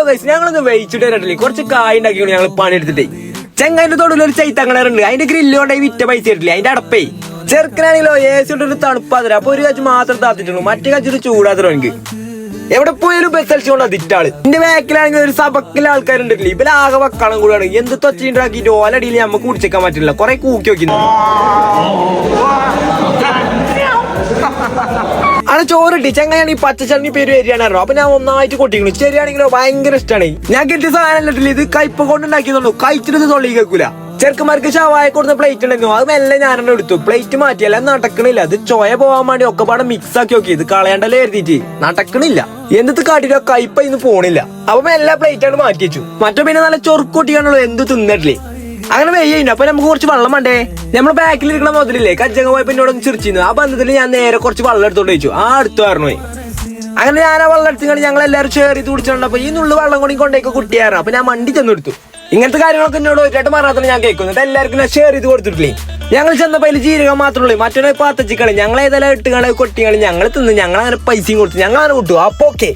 Guys, ഞങ്ങളൊന്ന് വെയിച്ചിട്ട് വരട്ടില്ലേ, കുറച്ച് കായ് ഉണ്ടാക്കിയാണ് ഞങ്ങൾ പണിയെടുത്തിട്ടേ. ചെങ്ങായിന്റെ തൊടിയിൽ ഒരു ചൈത്തങ്ങളറുണ്ട്, അതിന്റെ ഗ്രില്ല് കൊണ്ടായി വിറ്റ പൈസ ഇട്ടില്ലേ, അതിന്റെ അടപ്പേ. ചെറുക്കനാണെങ്കിലോ ഏസി കൊണ്ടൊരു തണുപ്പാതിര, അപ്പൊ ഒരു കാച്ച് മാത്രം താത്തിട്ടുള്ളൂ, മറ്റേ കാച്ചൊരു ചൂടാതിരോ എനിക്ക്. എവിടെ പോയാലും ബസ് അടിച്ചുകൊണ്ട് അതിട്ടാള്. എന്റെ ബാക്കിലാണെങ്കിൽ ഒരു സബക്കിലെ ആൾക്കാരുണ്ടല്ലേ, ഇവരാകെ വക്കണം കൂടെയാണ്. എന്ത് തൊച്ചുണ്ടാക്കിയിട്ട് ഓലടിയിൽ നമുക്ക് കുടിച്ചേക്കാൻ പറ്റില്ല, കുറെ കൂക്കി വെക്കുന്നു. ആണ് ചോറിട്ടി ചെങ്ങായാണ് ഈ പച്ചച്ചണ്ണി പേര് വരികയാണോ, അപ്പൊ ഞാൻ ഒന്നായിട്ട് കൊട്ടിക്കണു. ശരിയാണെങ്കിലോ ഭയങ്കര ഇഷ്ടമാണ്. ഞാൻ കിട്ടിയ സാധനം ഇട്ടില്ല, ഇത് കയ്പ കൊണ്ടുണ്ടാക്കിയതുള്ളൂ, കഴിച്ചിട്ട് തൊള്ളി കേൾക്കൂല. ചെറുക്കന്മാർക്ക് ഷവായ കൊടുത്ത പ്ലേറ്റ് ഉണ്ടായിരുന്നു, അത് മെല്ലെ ഞാനെന്നെ എടുത്തു. പ്ലേറ്റ് മാറ്റിയല്ല, നടക്കണില്ല. അത് ചോയ പോകാൻ വേണ്ടി ഒക്കെ പാടെ മിക്സ് ആക്കി നോക്കി, ഇത് കളയണ്ടല്ലേ എഴുതിയിട്ട് നടക്കണില്ല. എന്നിട്ട് കാട്ടിട്ടോ കയ്പ ഇന്ന് പോണില്ല. അപ്പൊ എല്ലാ പ്ലേറ്റാണ് മാറ്റി വെച്ചു. മറ്റോ പിന്നെ നല്ല ചൊറുക്കൊട്ടിക്കാണല്ലോ, എന്ത് തിന്നിട്ടില്ലേ. അങ്ങനെ വെയ്യുണ്ട്. അപ്പൊ നമുക്ക് കുറച്ച് വെള്ളം വേണ്ടേ. നമ്മൾ ബാക്കിൽ ഇരിക്കണ മുതലില്ലേ, കജ്ജങ്ങ പോയപ്പോ എന്നോടൊന്ന് ചിരിച്ചിരുന്നു. ആ ബന്ധത്തിൽ ഞാൻ നേരെ കുറച്ച് വെള്ളം എടുത്തോണ്ട് വെച്ചു. ആ അടുത്ത് പറഞ്ഞു പോയി. അങ്ങനെ ഞാൻ ആ വെള്ളം എടുത്തു ഞങ്ങൾ എല്ലാവരും ഷെയർ ചെയ്ത് കുടിച്ചിട്ടുണ്ടപ്പോ ഈ നുള്ളു വെള്ളം കൂടി കൊണ്ടേക്ക് കുട്ടിയായിരുന്നു. അപ്പൊ ഞാൻ മണ്ടി ചെന്നെടുത്തു. ഇങ്ങനത്തെ കാര്യങ്ങളൊക്കെ എന്നോട് ഒരായിട്ട് പറഞ്ഞാൽ ഞാൻ കേൾക്കുന്നു. എല്ലാവർക്കും ഞാൻ ഷെയർ ചെയ്ത് കൊടുത്തിട്ടില്ലേ. ഞങ്ങൾ ചെന്നപ്പോ അതിൽ ജീരകം മാത്രമേ, മറ്റൊരു പാത്തച്ചിക്കളി ഞങ്ങൾ ഏതെല്ലാം ഇട്ടുകളെ കൊട്ടികളി ഞങ്ങൾ തിന്ന്, ഞങ്ങൾ അങ്ങനെ പൈസയും കൊടുത്തു, ഞങ്ങൾ അങ്ങനെ വിട്ടു. അപ്പൊ ഓക്കെ.